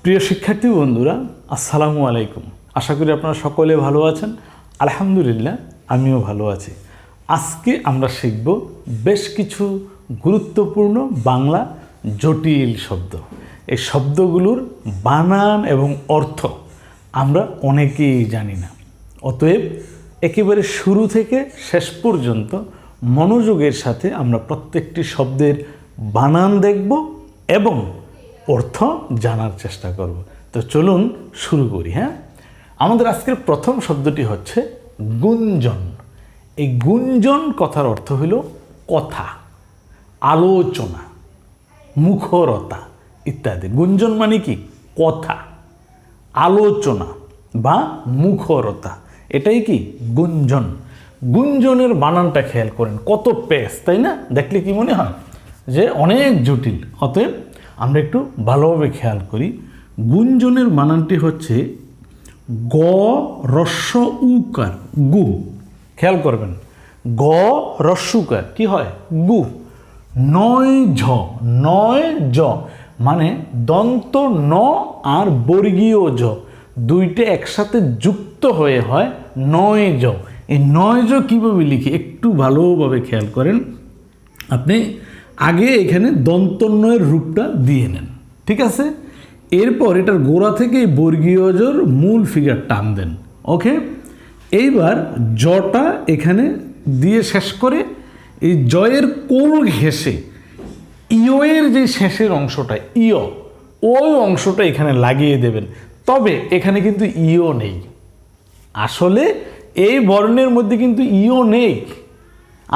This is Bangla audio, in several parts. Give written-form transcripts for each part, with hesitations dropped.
প্রিয় শিক্ষার্থী বন্ধুরা, আসসালামু আলাইকুম। আশা করি আপনারা সকলে ভালো আছেন। আলহামদুলিল্লাহ, আমিও ভালো আছি। আজকে আমরা শিখব বেশ কিছু গুরুত্বপূর্ণ বাংলা জটিল শব্দ। এই শব্দগুলোর বানান এবং অর্থ আমরা অনেকেই জানি না। অতএব একেবারে শুরু থেকে শেষ পর্যন্ত মনোযোগের সাথে আমরা প্রত্যেকটি শব্দের বানান দেখব এবং অর্থ জানার চেষ্টা করব। তো চলুন শুরু করি। আমাদের আজকের প্রথম শব্দটি হচ্ছে গুঞ্জন। এই গুঞ্জন কথার অর্থ হলো কথা, আলোচনা, মুখরতা ইত্যাদি। গুঞ্জন মানে কি? কথা, আলোচনা বা মুখরতা, এটাই কি গুঞ্জন। গুঞ্জনের বানানটা খেয়াল করেন, কত পেশ, তাই না? দেখলে কি মনে হয় যে অনেক জটিল। অতএব আমরা একটু ভালোভাবে খেয়াল করি। গুঞ্জনের বানানটি হচ্ছে গ রস্য উকার, গু। খেয়াল করবেন, গ রস্য উকার কি হয়? গু। নয় ঝ, নয় জ মানে দন্ত ন আর বর্গীয় জ দুইটা একসাথে যুক্ত হয়ে হয় নয় জ। এই নয় জ কীভাবে লিখি একটু ভালোভাবে খেয়াল করেন। আপনি আগে এখানে দন্তন্বয়ের রূপটা দিয়ে নেন, ঠিক আছে? এরপর এটার গোড়া থেকে এই বর্গীয় জোর মূল ফিগার টান দেন। ওকে, এইবার জটা এখানে দিয়ে শেষ করে এই জয়ের কোল ঘেঁষে ইয়ের যে শেষের অংশটা ইয়, ওই অংশটা এখানে লাগিয়ে দেবেন। তবে এখানে কিন্তু ইয় নেই। আসলে এই বর্ণের মধ্যে কিন্তু ইয় নেই,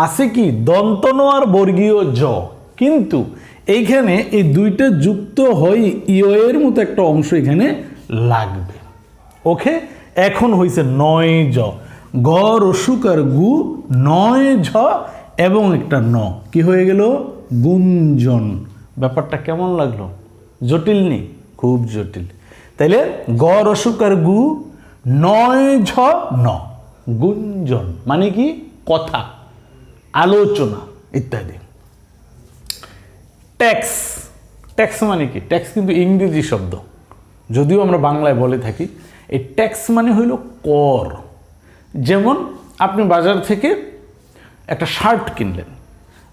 আছে কি দন্তন আর বর্গীয় জ। কিন্তু এইখানে এই দুইটা যুক্ত হয়ে ইয়ের মতো একটা অংশ এখানে লাগবে। ওকে, এখন হয়েছে নয় জ, গ রসুকার গু, নয় ঝ এবং একটা ন, কি হয়ে গেল? গুঞ্জন। ব্যাপারটা কেমন লাগলো? জটিল নেই? খুব জটিল। তাইলে গ রসুকার গু, নয় ঝ ন, গুঞ্জন মানে কি? কথা, আলোচনা ইত্যাদি। ট্যাক্স, ট্যাক্স মানে কি? ট্যাক্স কিন্তু ইংরেজি শব্দ, যদিও আমরা বাংলায় বলে থাকি। এই ট্যাক্স মানে হইল কর। যেমন আপনি বাজার থেকে একটা শার্ট কিনলেন,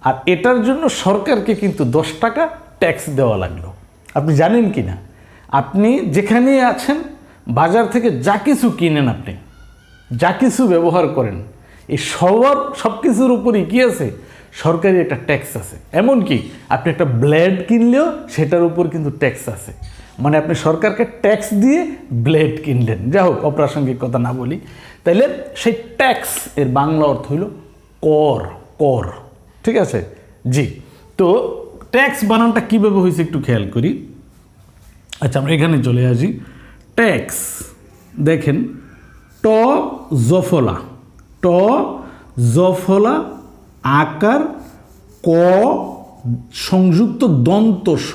আর এটার জন্য সরকারকে কিন্তু 10 টাকা ট্যাক্স দেওয়া লাগলো। আপনি জানেন কি না? আপনি যেখানেই আছেন, বাজার থেকে যা কিছু কিনেন, আপনি যা কিছু ব্যবহার করেন, এই সব কিছুর উপরই কি আছে? সরকারি একটা ট্যাক্স আছে। এমনকি আপনি একটা ব্লেড কিনলেও সেটার উপর কিন্তু ট্যাক্স আছে। মানে আপনি সরকারকে ট্যাক্স দিয়ে ব্লেড কিনলেন। যা হোক, অপ্রাসঙ্গিক কথা না বলি। তাইলে সেই ট্যাক্স এর বাংলা অর্থ হইল কর, কর, ঠিক আছে? জি, তো ট্যাক্স বানানটা কীভাবে হয়েছে একটু খেয়াল করি। আচ্ছা, আমরা এখানে চলে আসি। ট্যাক্স দেখেন, ট জফলা, ট জফলা আকার ক সংযুক্ত দন্ত স।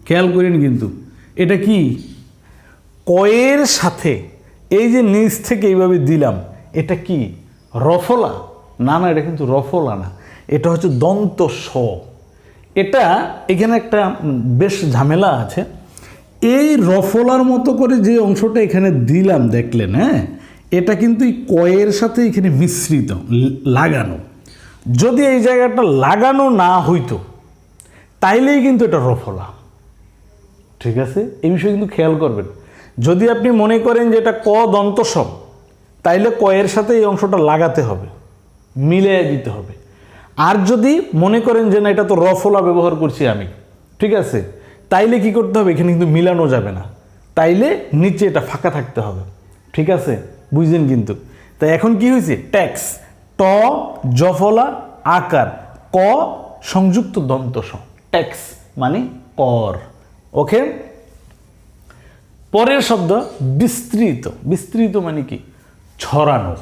খেয়াল করেন কিন্তু এটা কি? কয়ের সাথে এই যে নিচ থেকে এইভাবে দিলাম, এটা কি রফলা? না না, এটা কিন্তু রফলা না, এটা হচ্ছে দন্ত স। এটা এখানে একটা বেশ ঝামেলা আছে। এই রফলার মতো করে যে অংশটা এখানে দিলাম দেখলেন, এটা কিন্তু এই কয়ের সাথে এখানে মিশ্রিত, লাগানো। যদি এই জায়গাটা লাগানো না হইতো তাইলেই কিন্তু এটা রফলা, ঠিক আছে? এই বিষয়ে কিন্তু খেয়াল করবেন। যদি আপনি মনে করেন যে এটা ক দন্ত স, তাইলে কয়ের সাথে এই অংশটা লাগাতে হবে, মিলিয়ে দিতে হবে। আর যদি মনে করেন যে না, এটা তো রফলা ব্যবহার করছি আমি, ঠিক আছে, তাইলে কি করতে হবে? এখানে কিন্তু মিলানো যাবে না, তাইলে নিচে এটা ফাঁকা থাকতে হবে, ঠিক আছে? বুঝলেন কিন্তু? তাই এখন কি হয়েছে? ট্যাক্স, ট জফলা আকার ক সংযুক্ত দন্ত স, ট্যাক্স মানে কর। ওকে, পরের শব্দ বিস্তৃত। বিস্তৃত মানে কি? ছড়ানো।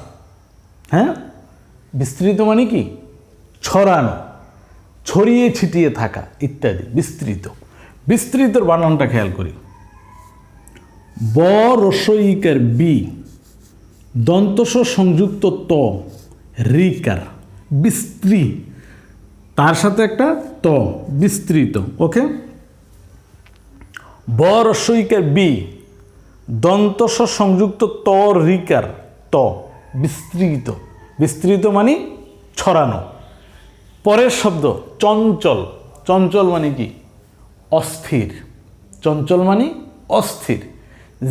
বিস্তৃত মানে কি? ছড়ানো, ছড়িয়ে ছিটিয়ে থাকা ইত্যাদি। বিস্তৃত, বিস্তৃতর বানানটা খেয়াল করি। ব রস্যইকার বি, দন্তস সংযুক্ত ত, রিকার, বিস্তৃ, তার সাথে একটা ত, বিস্তৃত। ওকে, ব হ্রস্ব ইকার বি, দন্ত স সংযুক্ত ত রিকার ত, বিস্তৃত। বিস্তৃত মানে ছড়ানো। পরের শব্দ চঞ্চল। চঞ্চল মানে কি? অস্থির। চঞ্চল মানে অস্থির,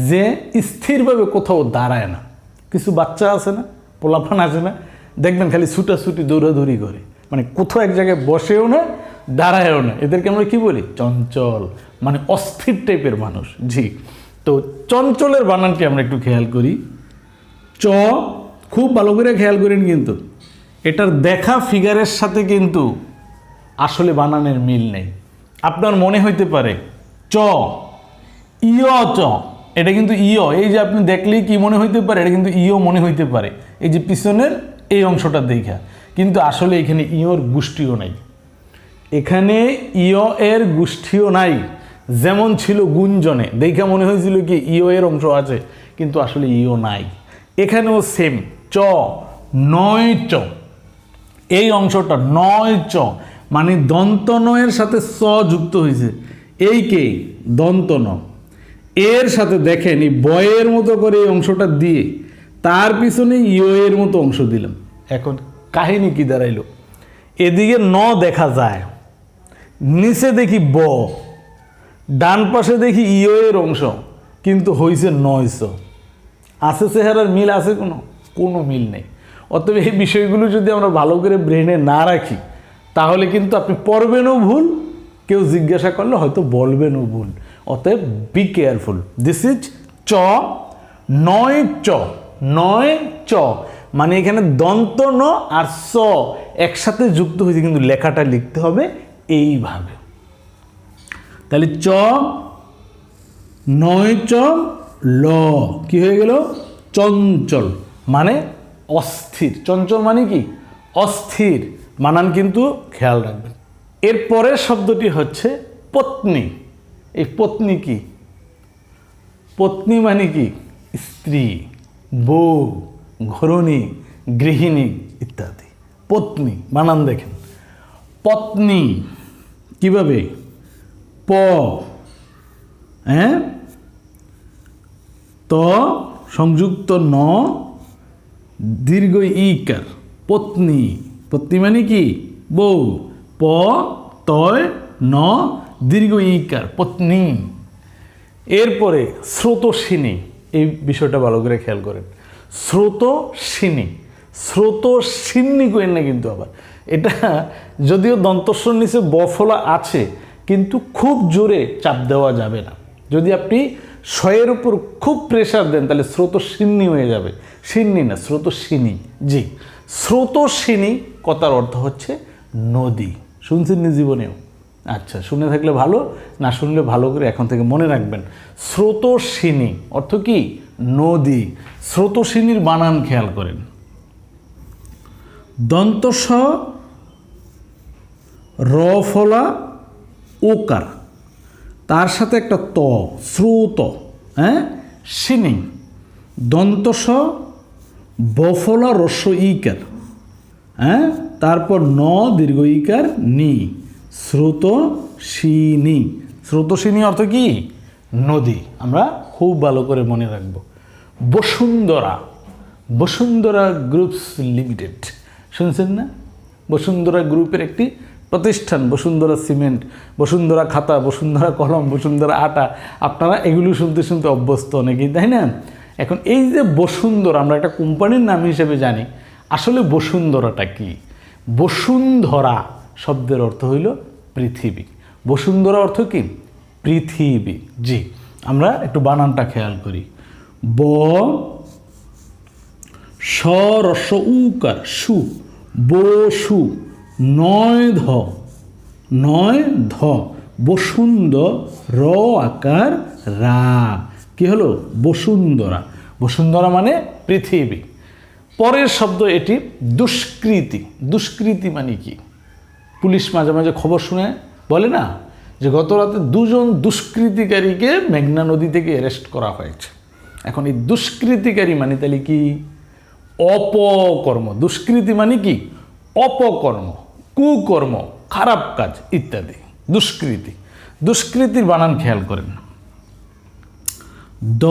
যে স্থিরভাবে কোথাও দাঁড়ায় না। কিছু বাচ্চা আছে না, পোলাপান আছে না, দেখবেন খালি ছুটাছুটি দৌড়াদৌড়ি করে, মানে কোথাও এক জায়গায় বসেও না দাঁড়ায়ও না। এদেরকে আমরা কি বলি? চঞ্চল, মানে অস্থির টাইপের মানুষ। জি, তো চঞ্চলের বানানটি আমরা একটু খেয়াল করি। চ, খুব ভালো করে খেয়াল করেন, কিন্তু এটার দেখা ফিগারের সাথে কিন্তু আসলে বানানের মিল নেই। আপনার মনে হইতে পারে চ, ইয় চ, এটা কিন্তু ইয়। এই যে আপনি দেখলেই কি মনে হইতে পারে? এটা কিন্তু ইয় মনে হইতে পারে, এই যে পিছনের এই অংশটা দেখা, কিন্তু আসলে এখানে ইয়র গোষ্ঠীও নাই। এখানে ইয় এর গোষ্ঠীও নাই। যেমন ছিল গুঞ্জনে, দেখা মনে হয়েছিল কি ইয় এর অংশ আছে, কিন্তু আসলে ইয় নাই। এখানেও সেম, চ, নয় চ, এই অংশটা নয় চ, মানে দন্ত নয়ের সাথে স যুক্ত হয়েছে। এই কে? দন্ত ন। এর সাথে দেখেন এই বয়ের মতো করে এই অংশটা দিয়ে তার পিছনে ইয় এর মতো অংশ দিলাম। এখন কাহিনী কি দাঁড়াইল? এদিকে ন দেখা যায়, নিচে দেখি ব, ডান পাশে দেখি ইয় এর অংশ, কিন্তু হয়েছে নয়শ। আছে চেহারার মিল আছে? কোনো মিল নেই। অতএব এই বিষয়গুলো যদি আমরা ভালো করে ব্রেনে না রাখি, তাহলে কিন্তু আপনি পড়বেনও ভুল, কেউ জিজ্ঞাসা করলে হয়তো বলবেনও ভুল। অতএব বি কেয়ারফুল। দিস ইজ চ, নয় চ, নয় চ, মানে এখানে দন্ত ন আর স একসাথে যুক্ত হয়েছে, কিন্তু লেখাটা লিখতে হবে এইভাবে। তাহলে চ, নয় চ, ল, কি হয়ে গেল? চঞ্চল, মানে অস্থির। চঞ্চল মানে কি? অস্থির। বানান কিন্তু খেয়াল রাখবেন। এর পরের শব্দটি হচ্ছে পত্নী। এই পত্নী কি? পত্নী মানে কি? স্ত্রী, বউ, ঘরণী, গৃহিণী ইত্যাদি। পত্নী বানান দেখেন, পত্নী কিভাবে? প, হ্যাঁ, ত সংযুক্ত ন, দীর্ঘ ইকার, পত্নী। পত্নী মানে কি? বউ। প, তয়, ন, দীর্ঘ ইকার, পত্নী। এরপরে স্রোতস্বিনী। এই বিষয়টা ভালো করে খেয়াল করেন। স্রোতস্বিনী, স্রোতস্বিনী করেন না কিন্তু আবার। এটা যদিও দন্তস্বর নিচে বফলা আছে, কিন্তু খুব জোরে চাপ দেওয়া যাবে না। যদি আপনি শয়ের উপর খুব প্রেশার দেন, তাহলে স্রোতস্বিনী হয়ে যাবে। সিন্নি না, স্রোতস্বিনী। জি, স্রোতস্বিনী কথার অর্থ হচ্ছে নদী। শুনছেন নি জীবনেও? আচ্ছা, শুনে থাকলে ভালো, না শুনলে ভালো করে এখন থেকে মনে রাখবেন। স্রোতস্বিনী অর্থ কি? নদী। স্রোতস্বিনীর বানান খেয়াল করেন। দন্ত স, র ফলা ওকার, তার সাথে একটা ত, স্রোত, হ্যাঁ, সিনি। দন্ত স, বফলা রস্য ইকার, হ্যাঁ, তারপর ন দীর্ঘ ইকার নি, স্রোতস্বিনী। স্রোতস্বিনী অর্থ কি? নদী। আমরা খুব ভালো করে মনে রাখব। বসুন্ধরা, বসুন্ধরা গ্রুপস লিমিটেড, শুনছেন না? বসুন্ধরা গ্রুপের একটি প্রতিষ্ঠান, বসুন্ধরা সিমেন্ট, বসুন্ধরা খাতা, বসুন্ধরা কলম, বসুন্ধরা আটা। আপনারা এগুলো শুনতে শুনতে অভ্যস্ত অনেকেই, তাই না? এখন এই যে বসুন্ধরা আমরা একটা কোম্পানির নাম হিসেবে জানি, আসলে বসুন্ধরাটা কি? বসুন্ধরা শব্দের অর্থ হইল পৃথিবী। বসুন্ধরা অর্থ কি? পৃথিবী। জি, আমরা একটু বানানটা খেয়াল করি। ব, স রস্য উকার, সু, বসু, নয় ধ, নয় ধ, বসুন্ধর, র আকার রা, কি হলো? বসুন্ধরা। বসুন্ধরা মানে পৃথিবী। পরের শব্দ এটি দুষ্কৃতি। দুষ্কৃতি মানে কি? পুলিশ মাঝে মাঝে খবর শুনে বলে না যে গত রাতে 2 জন দুষ্কৃতিকারীকে মেঘনা নদী থেকে অ্যারেস্ট করা হয়েছে। এখন এই দুষ্কৃতিকারী মানে তাহলে কি? অপকর্ম। দুষ্কৃতি মানে কি? অপকর্ম, কুকর্ম, খারাপ কাজ ইত্যাদি। দুষ্কৃতি। দুষ্কৃতির বানান খেয়াল করেন। দ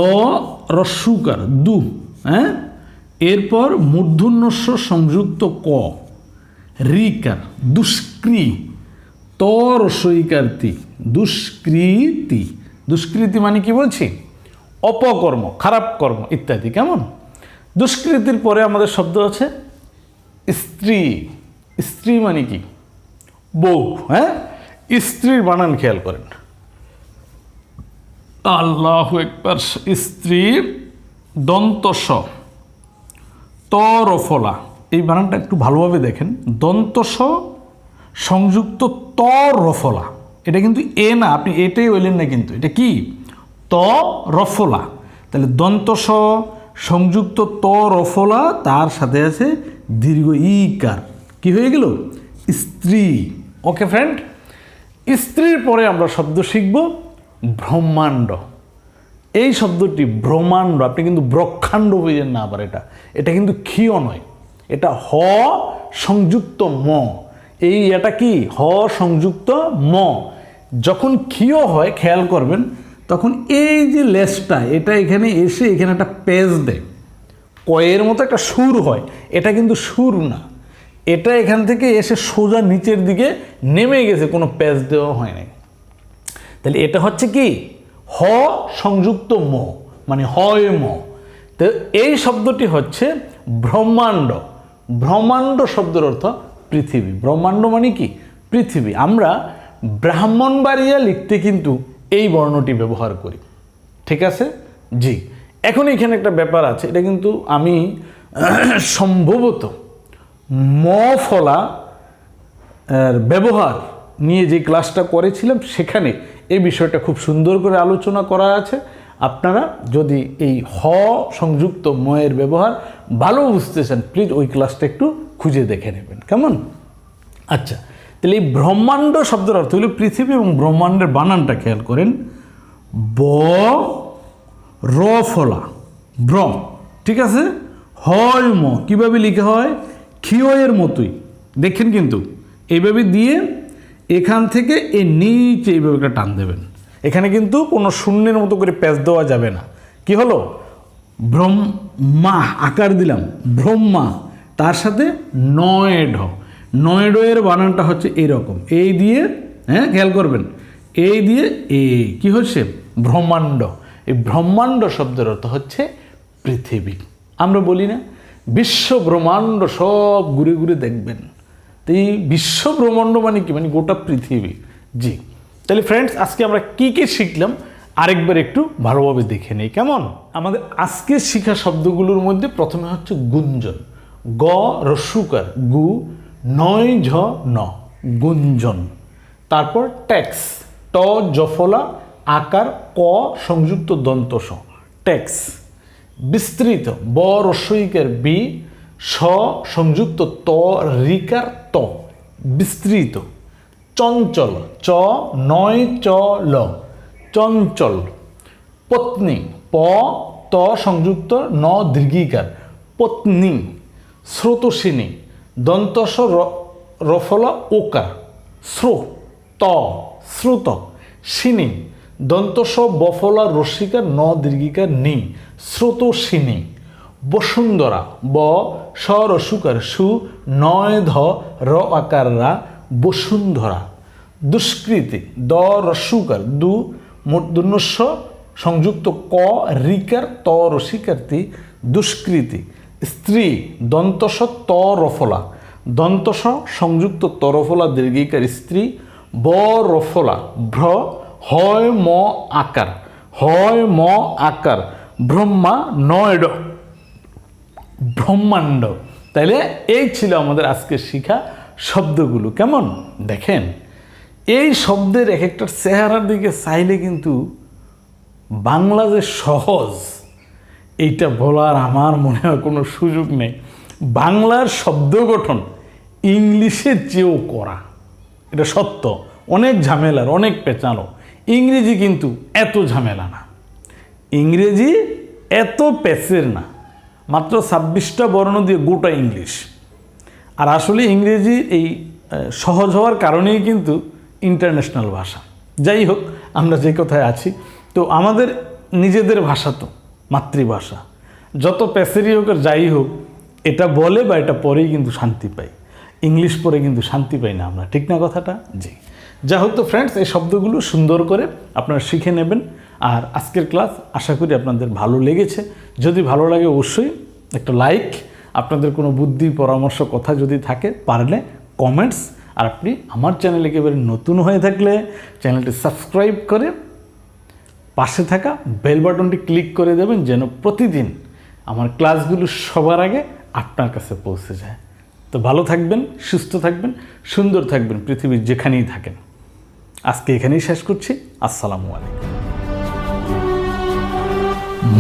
রস্যুকার দু, হ্যাঁ, এরপর মূর্ধন্যস্ব সংযুক্ত ক, রিকার দুষ্কৃ, ত রস্যইকার তি, দুষ্কৃতি। দুষ্কৃতি মানে কি বলছি? অপকর্ম, খারাপ কর্ম ইত্যাদি। কেমন? দুষ্কৃতির পরে আমাদের শব্দ আছে স্ত্রী। স্ত্রী মানে কি? বউ। হ্যাঁ, স্ত্রীর বানান খেয়াল করেন, আল্লাহু আকবার। স্ত্রীর দন্ত স, ত রফলা, এই বানানটা একটু ভালোভাবে দেখেন। দন্ত স সংযুক্ত ত রফলা, এটা কিন্তু এ না, আপনি এটাই বললেন না, কিন্তু এটা কি? ত রফলা। তাহলে দন্ত স সংযুক্ত ত রফলা, তার সাথে আছে দীর্ঘ ইকার, কি হয়ে গেল? স্ত্রী। ওকে ফ্রেন্ড, স্ত্রীর পরে আমরা শব্দ শিখব ব্রহ্মাণ্ড। এই শব্দটি ব্রহ্মাণ্ড, আপনি কিন্তু ব্রহ্মাণ্ড বুঝেন না আবার, এটা কিন্তু ক্ষীয় নয়, এটা হ সংযুক্ত ম। এই এটা কি? হ সংযুক্ত ম। যখন ক্ষীয় হয় খেয়াল করবেন, তখন এই যে লেসটা, এটা এখানে এসে এখানে একটা পেজ দেয়, কয়ের মতো একটা সুর হয়। এটা কিন্তু সুর না, এটা এখান থেকে এসে সোজা নিচের দিকে নেমে গেছে, কোনো পেজ দেওয়া হয় নাই। তাহলে এটা হচ্ছে কি? হ সংযুক্ত ম, মানে হয় ম। তো এই শব্দটি হচ্ছে ব্রহ্মাণ্ড। ব্রহ্মাণ্ড শব্দের অর্থ পৃথিবী। ব্রহ্মাণ্ড মানে কি? পৃথিবী। আমরা ব্রাহ্মণবাড়িয়া লিখতে কিন্তু এই বর্ণটি ব্যবহার করি, ঠিক আছে? জি। এখন এখানে একটা ব্যাপার আছে, এটা কিন্তু আমি সম্ভবত ম ফলা ব্যবহার নিয়ে যে ক্লাসটা করেছিলাম, সেখানে এই বিষয়টা খুব সুন্দর করে আলোচনা করা আছে। আপনারা যদি এই হ সংযুক্ত ময়ের ব্যবহার ভালো বুঝতে চান, প্লিজ ওই ক্লাসটা একটু খুঁজে দেখে নেবেন, কেমন? আচ্ছা, তাহলে এই ব্রহ্মাণ্ড শব্দের অর্থ হলো পৃথিবী, এবং ব্রহ্মাণ্ডের বানানটা খেয়াল করেন, ব র ফলা ব্রহ্ম, ঠিক আছে? হয় ম, কীভাবে লিখা হয়? ক্ষীয়ের মতোই, দেখেন কিন্তু এইভাবে দিয়ে এখান থেকে এই নিচে এইভাবে একটা টান দেবেন। এখানে কিন্তু কোনো শূন্যের মতো করে প্যাচ দেওয়া যাবে না। কি হলো? ব্রহ্মা আকার দিলাম, ব্রহ্মা, তার সাথে নয়ড। নয়ড এর বানানটা হচ্ছে এইরকম, এই দিয়ে, হ্যাঁ খেয়াল করবেন, এই দিয়ে এ কি হচ্ছে? ব্রহ্মাণ্ড। এই ব্রহ্মাণ্ড শব্দের অর্থ হচ্ছে পৃথিবী। আমরা বলি না বিশ্ব ব্রহ্মাণ্ড সব ঘুরে ঘুরে দেখবেন, তো এই বিশ্ব ব্রহ্মাণ্ড মানে কি? মানে গোটা পৃথিবী। জি। তাহলে ফ্রেন্ডস, আজকে আমরা কি কি শিখলাম আরেকবার একটু ভালোভাবে দেখে নেই, কেমন? আমাদের আজকের শিখা শব্দগুলোর মধ্যে প্রথমে হচ্ছে গুঞ্জন। গ রস্যুকার গু, নয় ঝ ন, গুঞ্জন। তারপর ট্যাক্স, ট জফলা আকার ক সংযুক্ত দন্ত স, ট্যাক্স। বিস্তৃত, ব রস্যইকার বি, স সংযুক্ত ত রিকার ত, বিস্তৃত। চঞ্চল, চ নয় চ ল, চঞ্চল। পত্নী, প ত সংযুক্ত ন দীর্ঘিকার, পত্নী। স্রোতস্বিনী, দন্তস রফলা ওকার, স্রো, ত শ্রুত। সিনী, দন্তস বফলা রসিকার ন দীর্ঘিকার নি, স্রোতস্বিনী। বসুন্ধরা, ব স রসুকার সু, নয় ধ র আকার রা, বসুন্ধরা। দুষ্কৃতি, দ রস্যুকার দু, মূর্ধন্যস্ব সংযুক্ত ক রিকার ত রসিকার্তি, দুষ্কৃতি। স্ত্রী, দন্তস ত রফলা, দন্তস সংযুক্ত তরফলা দীর্ঘিকার স্ত্রী, ব রফলা ভ্র, হয় ম আকার, হয় ম আকার, ব্রহ্মা নয়ড, ব্রহ্মাণ্ড। তাইলে এই ছিল আমাদের আজকের শিখা শব্দগুলো, কেমন? দেখেন এই শব্দের এক একটা চেহারার দিকে চাইলে কিন্তু বাংলা যে সহজ, এইটা বলার আমার মনে হয় কোনো সুযোগ নেই। বাংলার শব্দ গঠন ইংলিশের চেয়েও করা, এটা সত্য। অনেক ঝামেলার, অনেক পেঁচানো। ইংরেজি কিন্তু এত ঝামেলা না, ইংরেজি এত পেঁচের না, মাত্র 26টা বর্ণ দিয়ে গোটা ইংলিশ। আর আসলে ইংরেজি এই সহজ হওয়ার কারণেই কিন্তু ইন্টারন্যাশনাল ভাষা। যাই হোক, আমরা যে কথায় আছি, তো আমাদের নিজেদের ভাষা তো মাতৃভাষা, যত প্যাসেরি হোক আর যাই হোক, এটা বলে বা এটা পরেই কিন্তু শান্তি পাই। ইংলিশ পরে কিন্তু শান্তি পাই না আমরা, ঠিক না কথাটা? জি, যা হোক। তো ফ্রেন্ডস, এই শব্দগুলো সুন্দর করে আপনারা শিখে নেবেন। আর আজকের ক্লাস আশা করি আপনাদের ভালো লেগেছে। যদি ভালো লাগে অবশ্যই একটা লাইক, আপনাদের কোনো বুদ্ধি পরামর্শ কথা যদি থাকে পারলে কমেন্টস, আর আপনি আমার চ্যানেলে একেবারে নতুন হয়ে থাকলে চ্যানেলটি সাবস্ক্রাইব করে পাশে থাকা বেল বাটনটি ক্লিক করে দেবেন, যেন প্রতিদিন আমার ক্লাসগুলো সবার আগে আপনার কাছে পৌঁছে যায়। তো ভালো থাকবেন, সুস্থ থাকবেন, সুন্দর থাকবেন, পৃথিবীর যেখানেই থাকেন। আজকে এখানেই শেষ করছি। আসসালামু আলাইকুম।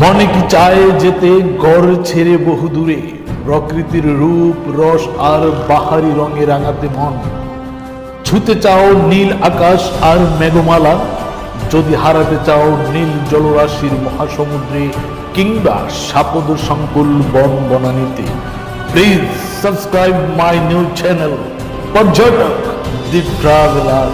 মনে কি চায় যেতে গড় ছেড়ে বহু দূরে, প্রকৃতির রূপ রস আর বাহারি রঙে রাঙাতে মন। ছুতে চাও নীল আকাশ আর মেঘমালা, যদি হারাতে চাও নীল জলরাশির মহাসমুদ্রে কিংবা সাপদ সংকুল বন বনানীতে, please subscribe my new channel Paryatak the traveller.